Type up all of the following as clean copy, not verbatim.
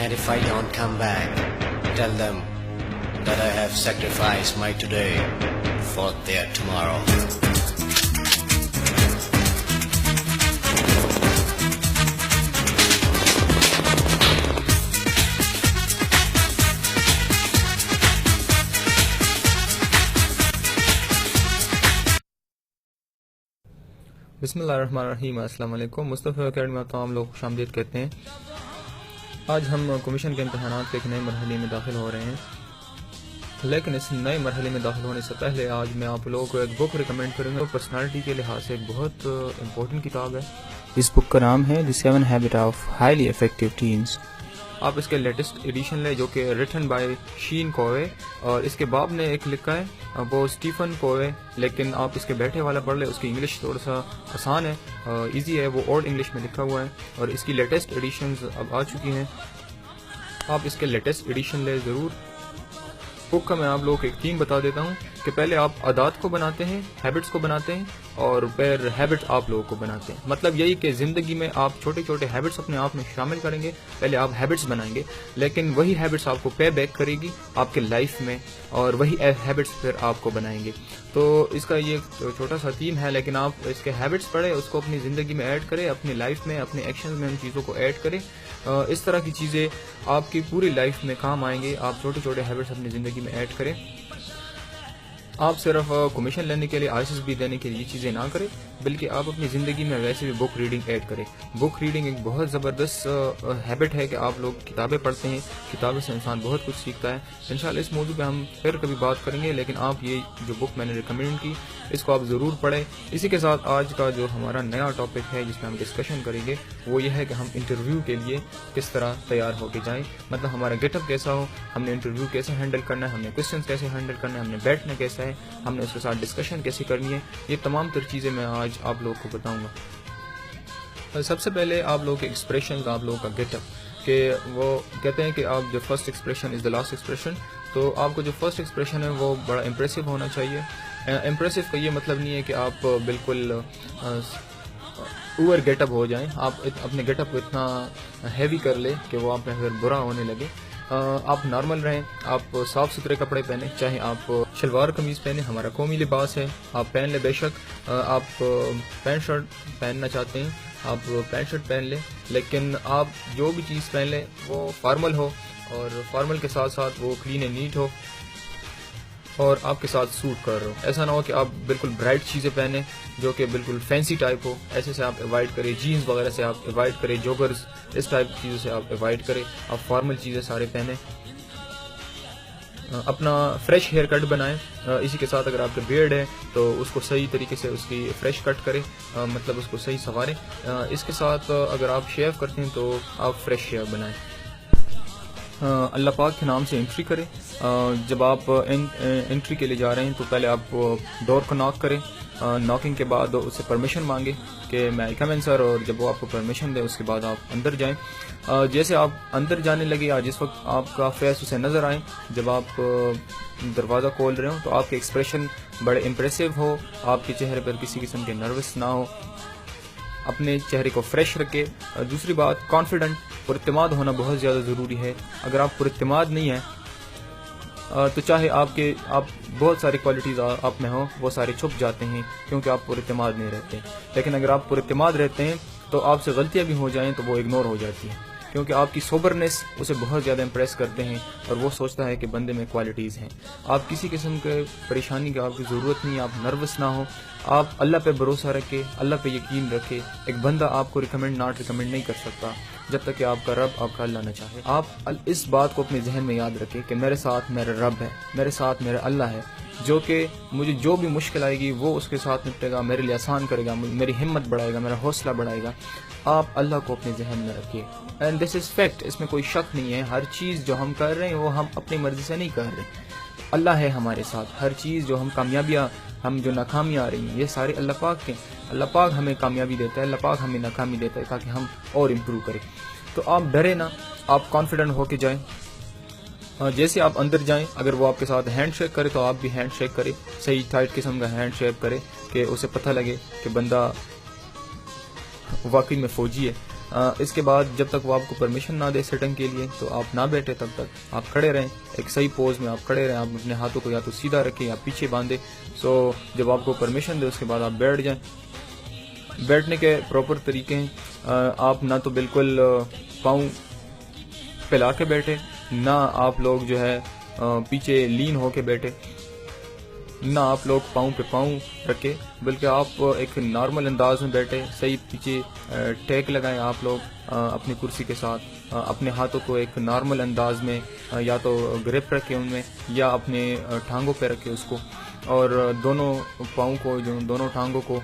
And if I don't come back, tell them that I have sacrificed my today for their tomorrow. بسم اللہ الرحمن الرحیم. السلام علیکم. مصطفیٰ academy میں تمام لوگ خوش آمدید کہتے ہیں. آج ہم کمیشن کے امتحانات کے ایک نئے مرحلے میں داخل ہو رہے ہیں، لیکن اس نئے مرحلے میں داخل ہونے سے پہلے آج میں آپ لوگوں کو ایک بک ریکمینڈ کروں گا. پرسنالٹی کے لحاظ سے ایک بہت امپورٹنٹ کتاب ہے. اس بک کا نام ہے the 7 habit of highly effective teens. آپ اس کے لیٹسٹ ایڈیشن لیں جو کہ ریٹن بائی شین کووے، اور اس کے باب نے ایک لکھا ہے وہ اسٹیفن کووے، لیکن آپ اس کے بیٹھے والا پڑھ لیں. اس کی انگلش تھوڑا سا آسان ہے، ایزی ہے، وہ اولڈ انگلش میں لکھا ہوا ہے اور اس کی لیٹسٹ ایڈیشنز اب آ چکی ہیں. آپ اس کے لیٹسٹ ایڈیشن لیں ضرور. بک کا میں آپ لوگوں کو ایک تھیم بتا دیتا ہوں کہ پہلے آپ عادات کو بناتے ہیں، ہیبٹس کو بناتے ہیں، اور پھر ہیبٹ آپ لوگوں کو بناتے ہیں. مطلب یہی کہ زندگی میں آپ چھوٹے چھوٹے ہیبٹس اپنے آپ میں شامل کریں گے. پہلے آپ ہیبٹس بنائیں گے، لیکن وہی ہیبٹس آپ کو پے بیک کرے گی آپ کے لائف میں، اور وہی ہیبٹس پھر آپ کو بنائیں گے. تو اس کا یہ چھوٹا سا تھیم ہے، لیکن آپ اس کے ہیبٹس پڑھیں، اس کو اپنی زندگی میں ایڈ کریں، اپنی لائف میں، اپنے ایکشنز میں ان چیزوں کو ایڈ کریں. اس طرح کی چیزیں آپ کی پوری لائف میں کام آئیں گے. آپ چھوٹے چھوٹے ہیبٹس اپنی زندگی میں ایڈ کریں. آپ صرف کمیشن لینے کے لیے آئسس بھی دینے کے لیے یہ چیزیں نہ کریں، بلکہ آپ اپنی زندگی میں ویسے بھی بک ریڈنگ ایڈ کریں. بک ریڈنگ ایک بہت زبردست ہیبٹ ہے کہ آپ لوگ کتابیں پڑھتے ہیں. کتابوں سے انسان بہت کچھ سیکھتا ہے. انشاءاللہ اس موضوع پہ ہم پھر کبھی بات کریں گے، لیکن آپ یہ جو بک میں نے ریکمینڈ کی اس کو آپ ضرور پڑھیں. اسی کے ساتھ آج کا جو ہمارا نیا ٹاپک ہے جس میں ہم ڈسکشن کریں گے وہ یہ ہے کہ ہم انٹرویو کے لیے کس طرح تیار ہو کے جائیں. مطلب ہمارا گیٹ اپ کیسا ہو، ہم نے انٹرویو کیسے ہینڈل کرنا ہے، ہم نے کوشچنس کیسے ہینڈل کرنا ہے، ہم نے بیٹھنا کیسا ہے، ہم نے اس کے ساتھ ڈسکشن کیسے کرنی ہے. یہ تمام تر چیزیں میں آج آپ لوگوں کو بتاؤں گا. سب سے پہلے آپ لوگوں کے ایکسپریشنز، آپ لوگوں کا گیٹ اپ، کہ وہ کہتے ہیں کہ آپ جو first expression is the last expression. تو آپ کو جو فرسٹ ایکسپریشن ہے وہ بڑا امپریسو ہونا چاہیے. امپریسو کا یہ مطلب نہیں ہے کہ آپ بالکل اوور گیٹ اپ ہو جائیں. آپ اپنے گیٹ اپ کو اتنا ہیوی کر لیں کہ وہ آپ پہ پھر برا ہونے لگے. آپ نارمل رہیں، آپ صاف ستھرے کپڑے پہنیں، چاہے آپ شلوار قمیض پہنیں، ہمارا قومی لباس ہے، آپ پہن لیں. بے شک آپ پینٹ شرٹ پہننا چاہتے ہیں آپ پینٹ شرٹ پہن لیں، لیکن آپ جو بھی چیز پہن لیں وہ فارمل ہو، اور فارمل کے ساتھ ساتھ وہ کلین اینڈ نیٹ ہو اور آپ کے ساتھ سوٹ کر رہا ہو. ایسا نہ ہو کہ آپ بالکل برائٹ چیزیں پہنیں جو کہ بالکل فینسی ٹائپ ہو. ایسے سے آپ اوائڈ کریں. جینز وغیرہ سے آپ اوائڈ کریں، جوگرز اس ٹائپ کی چیزوں سے آپ اوائڈ کریں. آپ فارمل چیزیں سارے پہنیں. اپنا فریش ہیئر کٹ بنائیں. اسی کے ساتھ اگر آپ کا بیئرڈ ہے تو اس کو صحیح طریقے سے اس کی فریش کٹ کریں، مطلب اس کو صحیح سنواریں. اس کے ساتھ اگر آپ شیو کرتے ہیں تو آپ فریش شیو بنائیں. اللہ پاک کے نام سے انٹری کریں. جب آپ انٹری کے لیے جا رہے ہیں تو پہلے آپ ڈور کو ناک کریں. ناکنگ کے بعد اس سے پرمیشن مانگیں کہ میں کم ان سر، اور جب وہ آپ کو پرمیشن دے اس کے بعد آپ اندر جائیں. جیسے آپ اندر جانے لگے یا جس وقت آپ کا فیس اسے نظر آئے، جب آپ دروازہ کھول رہے ہوں تو آپ کے ایکسپریشن بڑے امپریسو ہو، آپ کے چہرے پر کسی قسم کے نروس نہ ہو. اپنے چہرے کو فریش رکھے. دوسری بات، کانفیڈنٹ، پراعتماد ہونا بہت زیادہ ضروری ہے. اگر آپ پراعتماد نہیں ہیں تو چاہے آپ بہت ساری کوالٹیز آپ میں ہوں وہ سارے چھپ جاتے ہیں کیونکہ آپ پراعتماد نہیں رہتے. لیکن اگر آپ پراعتماد رہتے ہیں تو آپ سے غلطیاں بھی ہو جائیں تو وہ اگنور ہو جاتی ہیں، کیونکہ آپ کی سوبرنس اسے بہت زیادہ امپریس کرتے ہیں اور وہ سوچتا ہے کہ بندے میں کوالٹیز ہیں. آپ کسی قسم کے پریشانی کی آپ کی ضرورت نہیں. آپ نروس نہ ہو. آپ اللہ پہ بھروسہ رکھے، اللہ پہ یقین رکھے. ایک بندہ آپ کو ریکمینڈ نہیں کر سکتا جب تک کہ آپ کا رب، آپ کا اللہ نہ چاہے. آپ اس بات کو اپنے ذہن میں یاد رکھیں کہ میرے ساتھ میرا رب ہے، میرے ساتھ میرا اللہ ہے، جو کہ مجھے جو بھی مشکل آئے گی وہ اس کے ساتھ نپٹے گا، میرے لیے آسان کرے گا، میری ہمت بڑھائے گا، میرا حوصلہ بڑھائے گا. آپ اللہ کو اپنے ذہن میں رکھیے. اینڈ دس از فیکٹ، اس میں کوئی شک نہیں ہے. ہر چیز جو ہم کر رہے ہیں وہ ہم اپنی مرضی سے نہیں کر رہے. اللہ ہے ہمارے ساتھ. ہر چیز جو ہم کامیابیاں، ہم جو ناکامیاں آ رہی ہیں، یہ سارے اللہ پاک کے. اللہ پاک ہمیں کامیابی دیتا ہے، اللہ پاک ہمیں ناکامی دیتا ہے تاکہ ہم اور امپروو کریں. تو آپ ڈرے نہ، آپ کانفیڈنٹ ہو کے جائیں. جیسے آپ اندر جائیں، اگر وہ آپ کے ساتھ ہینڈ شیک کرے تو آپ بھی ہینڈ شیک کریں. صحیح ٹائٹ قسم کا ہینڈ شیک کرے کہ اسے پتہ لگے کہ بندہ واقعی میں فوجی ہے. اس کے بعد جب تک وہ آپ کو پرمیشن نہ دے سٹنگ کے لیے تو آپ نہ بیٹھے، تب تک آپ کھڑے رہیں، ایک صحیح پوز میں آپ کھڑے رہیں، آپ اپنے ہاتھوں کو یا تو سیدھا رکھیں یا پیچھے باندھیں. سو جب آپ کو پرمیشن دے اس کے بعد آپ بیٹھ جائیں. بیٹھنے کے پراپر طریقے ہیں، آپ نہ تو بالکل پاؤں پھیلا کے بیٹھے، نہ آپ لوگ جو ہے پیچھے لین ہو کے بیٹھے، نہ آپ لوگ پاؤں پہ پاؤں رکھے، بلکہ آپ ایک نارمل انداز میں بیٹھے، صحیح پیچھے ٹیک لگائیں آپ لوگ اپنی کرسی کے ساتھ، اپنے ہاتھوں کو ایک نارمل انداز میں یا تو گرپ رکھے ان میں یا اپنے ٹانگوں پہ رکھے اس کو، اور دونوں پاؤں کو جو دونوں ٹانگوں کو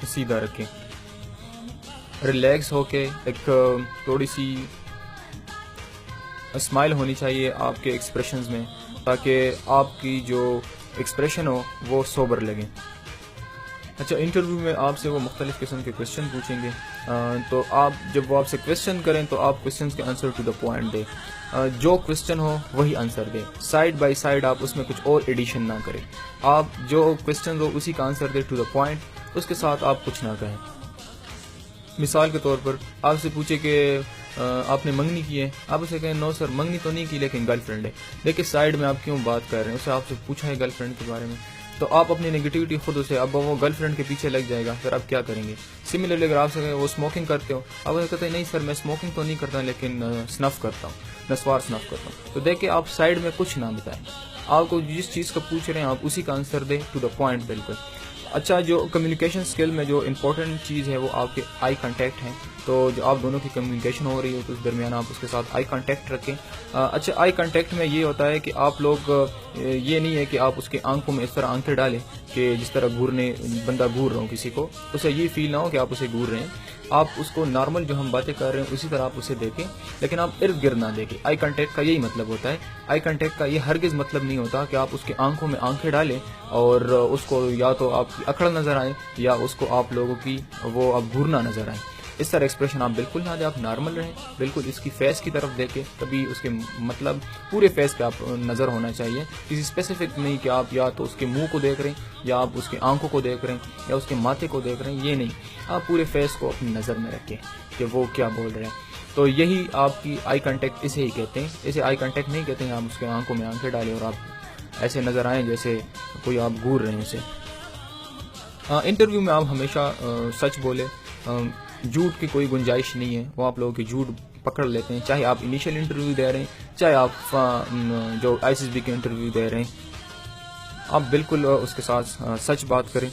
سیدھا رکھیں. ریلیکس ہو کے ایک تھوڑی سی اسمائل ہونی چاہیے آپ کے ایکسپریشنز میں، تاکہ آپ کی جو ایکسپریشن ہو وہ سوبر لگے. اچھا، انٹرویو میں آپ سے وہ مختلف قسم کے کوشچن پوچھیں گے، تو آپ جب وہ آپ سے کوشچن کریں تو آپ کوشچنز کے آنسر ٹو دا پوائنٹ دیں. جو کوشچن ہو وہی آنسر دیں، سائڈ بائی سائڈ آپ اس میں کچھ اور ایڈیشن نہ کریں. آپ جو کوشچن ہو اسی کا آنسر دیں ٹو دا پوائنٹ، اس کے ساتھ آپ کچھ نہ کہیں. مثال کے طور پر آپ سے پوچھے کہ آپ نے منگنی کی ہے، آپ اسے کہیں نو سر منگنی تو نہیں کی لیکن گرل فرینڈ ہے. دیکھیں سائڈ میں آپ کیوں بات کر رہے ہیں، اسے آپ سے پوچھا ہے گرل فرینڈ کے بارے میں، تو آپ اپنی نگیٹیوٹی خود اسے، اب وہ گرل فرینڈ کے پیچھے لگ جائے گا، پھر آپ کیا کریں گے. سملرلی اگر آپ سے کہیں وہ اسموکنگ کرتے ہو، آپ اسے کہتے ہیں نہیں سر میں اسموکنگ تو نہیں کرتا لیکن سنف کرتا ہوں، نسوار سنف کرتا ہوں، تو دیکھیں آپ سائڈ میں کچھ نہ بتائیں، آپ کو جس چیز کا پوچھ رہے ہیں آپ اسی کا آنسر دیں ٹو دا پوائنٹ بالکل. اچھا، جو کمیونیکیشن اسکل میں جو امپورٹنٹ چیز ہے وہ آپ کے آئی کانٹیکٹ ہیں. تو جو آپ دونوں کی کمیونیکیشن ہو رہی ہے تو اس درمیان آپ اس کے ساتھ آئی کانٹیکٹ رکھیں. اچھا، آئی کانٹیکٹ میں یہ ہوتا ہے کہ آپ لوگ یہ نہیں ہے کہ آپ اس کے آنکھوں میں اس طرح آنکھیں ڈالیں کہ جس طرح بندہ گھور رہا ہوں کسی کو، اسے یہ فیل نہ ہو کہ آپ اسے گھور رہے ہیں. آپ اس کو نارمل جو ہم باتیں کر رہے ہیں اسی طرح آپ اسے دیکھیں، لیکن آپ ارد گرد نہ دیکھیں. آئی کانٹیکٹ کا یہی مطلب ہوتا ہے. آئی کانٹیکٹ کا یہ ہرگز مطلب نہیں ہوتا کہ آپ اس کے آنکھوں میں آنکھیں ڈالیں اور اس کو یا تو آپ کی اکڑ نظر آئے یا اس کو آپ لوگوں کی وہ اب گھورنا نظر آئے. اس طرح ایکسپریشن آپ بالکل نہ دیں، آپ نارمل رہیں، بالکل اس کی فیس کی طرف دیکھیں. کبھی اس کے مطلب پورے فیس پہ آپ نظر ہونا چاہیے، کسی اسپیسیفک نہیں کہ آپ یا تو اس کے منہ کو دیکھ رہے ہیں یا آپ اس کے آنکھوں کو دیکھ رہے ہیں یا اس کے ماتھے کو دیکھ رہے ہیں، یہ نہیں. آپ پورے فیس کو اپنی نظر میں رکھیں کہ وہ کیا بول رہے ہیں. تو یہی آپ کی آئی کانٹیکٹ اسے ہی کہتے ہیں. اسے آئی کانٹیکٹ نہیں کہتے ہیں آپ اس کے آنکھوں میں آنکھیں ڈالیں اور آپ ایسے نظر آئیں جیسے کوئی آپ گھور رہے ہیں اسے. انٹرویو میں آپ ہمیشہ سچ بولے، جھوٹ کی کوئی گنجائش نہیں ہے. وہ آپ لوگوں کی جھوٹ پکڑ لیتے ہیں، چاہے آپ انیشیل انٹرویو دے رہے ہیں چاہے آپ جو ISSB کے انٹرویو دے رہے ہیں، آپ بالکل اس کے ساتھ سچ بات کریں.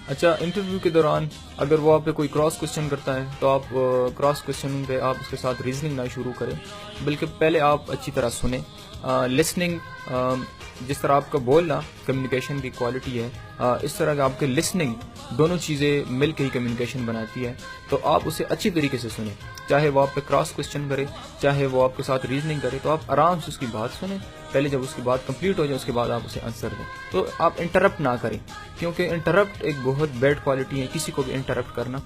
اچھا، انٹرویو کے دوران اگر وہ آپ پہ کوئی کراس کوشچن کرتا ہے تو آپ کراس کوشچن پہ آپ اس کے ساتھ ریزننگ نہ شروع کریں، بلکہ پہلے آپ اچھی طرح سنیں. لسننگ، جس طرح آپ کا بولنا کمیونیکیشن کی کوالٹی ہے، اس طرح کہ آپ کے لسننگ دونوں چیزیں مل کے ہی کمیونیکیشن بناتی ہے. تو آپ اسے اچھی طریقے سے سنیں، چاہے وہ آپ پہ کراس کوشچن کرے چاہے وہ آپ کے ساتھ ریزننگ کرے، تو آپ آرام سے اس کی بات سنیں. پہلے جب اس کی بات کمپلیٹ ہو جائے اس کے بعد آپ اسے آنسر دیں. تو آپ انٹرپٹ نہ کریں، کیونکہ انٹرپٹ ایک بہت بیڈ کوالٹی ہے، کسی کو بھی انٹرپٹ کرنا.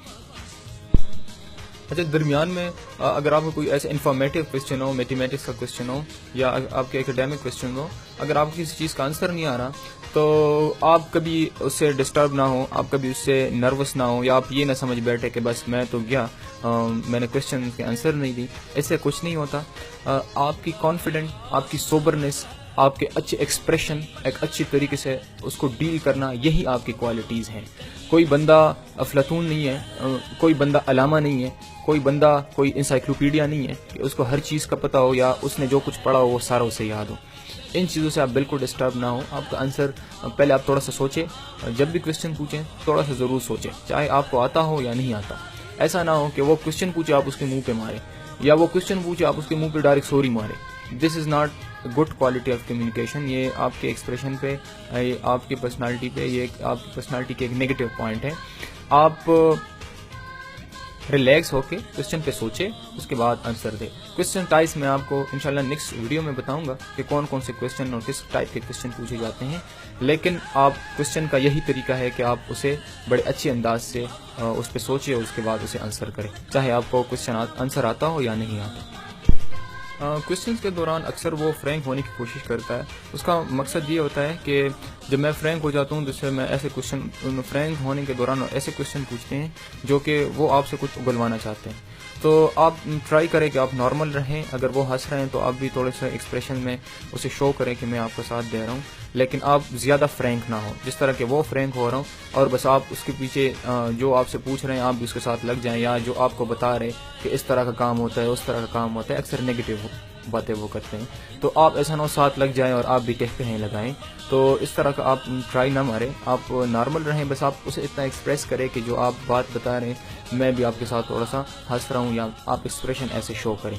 اچھا، درمیان میں اگر آپ کو کوئی ایسا انفارمیٹیو کوشچن ہو، میتھمیٹکس کا کوشچن ہو یا آپ کے اکیڈیمک کوشچن ہو، اگر آپ کو کسی چیز کا آنسر نہیں آ رہا تو آپ کبھی اس سے ڈسٹرب نہ ہو، آپ کبھی اس سے نروس نہ ہو یا آپ یہ نہ سمجھ بیٹھے کہ بس میں تو گیا، میں نے کوشچن کے آنسر نہیں دی. ایسے کچھ نہیں ہوتا. آپ کی کانفیڈنٹ، آپ کی سوبرنس، آپ کے اچھے ایکسپریشن، ایک اچھی طریقے سے اس کو ڈیل کرنا، یہی آپ کی کوالٹیز ہیں. کوئی بندہ افلاطون نہیں ہے، کوئی بندہ علامہ نہیں ہے، کوئی بندہ کوئی انسائکلوپیڈیا نہیں ہے کہ اس کو ہر چیز کا پتہ ہو یا اس نے جو کچھ پڑھا ہو وہ سارا اسے یاد ہو. ان چیزوں سے آپ بالکل ڈسٹرب نہ ہو. آپ کا آنسر پہلے آپ تھوڑا سا سوچیں، جب بھی کوشچن پوچھیں تھوڑا سا ضرور سوچیں، چاہے آپ کو آتا ہو یا نہیں آتا. ایسا نہ ہو کہ وہ کوشچن پوچھے آپ اس کے منہ پہ مارے یا وہ کوشچن پوچھے آپ اس کے منہ پہ ڈائریکٹ سوری مارے. This is not good quality of communication. یہ آپ کے ایکسپریشن پہ، آپ کی پرسنالٹی پہ، یہ آپ کی پرسنالٹی کے ایک نیگیٹو پوائنٹ ہے. آپ ریلیکس ہو کے کوشچن پہ سوچے، اس کے بعد آنسر دے. کوشچن ٹائپس میں آپ کو انشاءاللہ نیکسٹ ویڈیو میں بتاؤں گا کہ کون کون سے کوشچن اور کس ٹائپ کے کوشچن پوچھے جاتے ہیں. لیکن آپ کوشچن کا یہی طریقہ ہے کہ آپ اسے بڑے اچھے انداز سے اس پہ سوچے اور اس کے بعد اسے آنسر کریں، چاہے آپ کو کوشچن آنسر آتا ہو یا نہیں آتا. کوشچنس کے دوران اکثر وہ فرینک ہونے کی کوشش کرتا ہے. اس کا مقصد یہ ہوتا ہے کہ جب میں فرینک ہو جاتا ہوں تو اس سے میں ایسے کوشچن فرینک ہونے کے دوران ایسے کوشچن پوچھتے ہیں جو کہ وہ آپ سے کچھ اگلوانا چاہتے ہیں. تو آپ ٹرائی کریں کہ آپ نارمل رہیں. اگر وہ ہنس رہے ہیں تو آپ بھی تھوڑے سے ایکسپریشن میں اسے شو کریں کہ میں آپ کا ساتھ دے رہا ہوں, لیکن آپ زیادہ فرینک نہ ہو جس طرح کہ وہ فرینک ہو رہا ہوں, اور بس آپ اس کے پیچھے جو آپ سے پوچھ رہے ہیں آپ بھی اس کے ساتھ لگ جائیں, یا جو آپ کو بتا رہے کہ اس طرح کا کام ہوتا ہے اس طرح کا کام ہوتا ہے. اکثر نیگیٹو باتیں وہ کرتے ہیں, تو آپ ایسا نہ ہو ساتھ لگ جائیں اور آپ بھی کہتے ہیں لگائیں. تو اس طرح کا آپ ٹرائی نہ ماریں, آپ نارمل رہیں. بس آپ اسے اتنا ایکسپریس کریں کہ جو آپ بات بتا رہے ہیں میں بھی آپ کے ساتھ تھوڑا سا ہنس رہا ہوں, یا آپ ایکسپریشن ایسے شو کریں.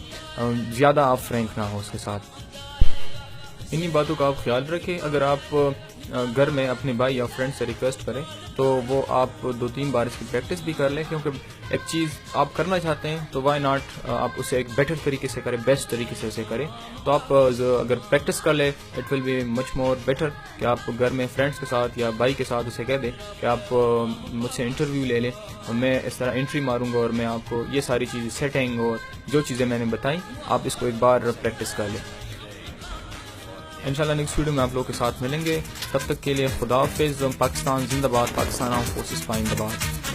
زیادہ آپ فرینک نہ ہو اس کے ساتھ. انہی باتوں کا آپ خیال رکھیں. اگر آپ گھر میں اپنے بھائی یا فرینڈ سے ریکویسٹ کریں تو وہ آپ 2-3 بار اس کی پریکٹس بھی کر لیں, کیونکہ ایک چیز آپ کرنا چاہتے ہیں تو وائی ناٹ آپ اسے ایک بیٹر طریقے سے کریں, بیسٹ طریقے سے اسے کریں. تو آپ اگر پریکٹس کر لیں it will be much more better کہ آپ گھر میں فرینڈس کے ساتھ یا بھائی کے ساتھ اسے کہہ دیں کہ آپ مجھ سے انٹرویو لے لیں, اور میں اس طرح انٹری ماروں گا اور میں آپ کو یہ ساری چیزیں سیٹنگ اور جو چیزیں میں نے بتائیں آپ اس کو ایک بار پریکٹس کر لیں. انشاءاللہ نیکسٹ ویڈیو میں آپ لوگوں کے ساتھ ملیں گے. تب تک کے لیے خدا حافظ. پاکستان زندہ باد. پاکستان آرمڈ فورسز زندہ باد.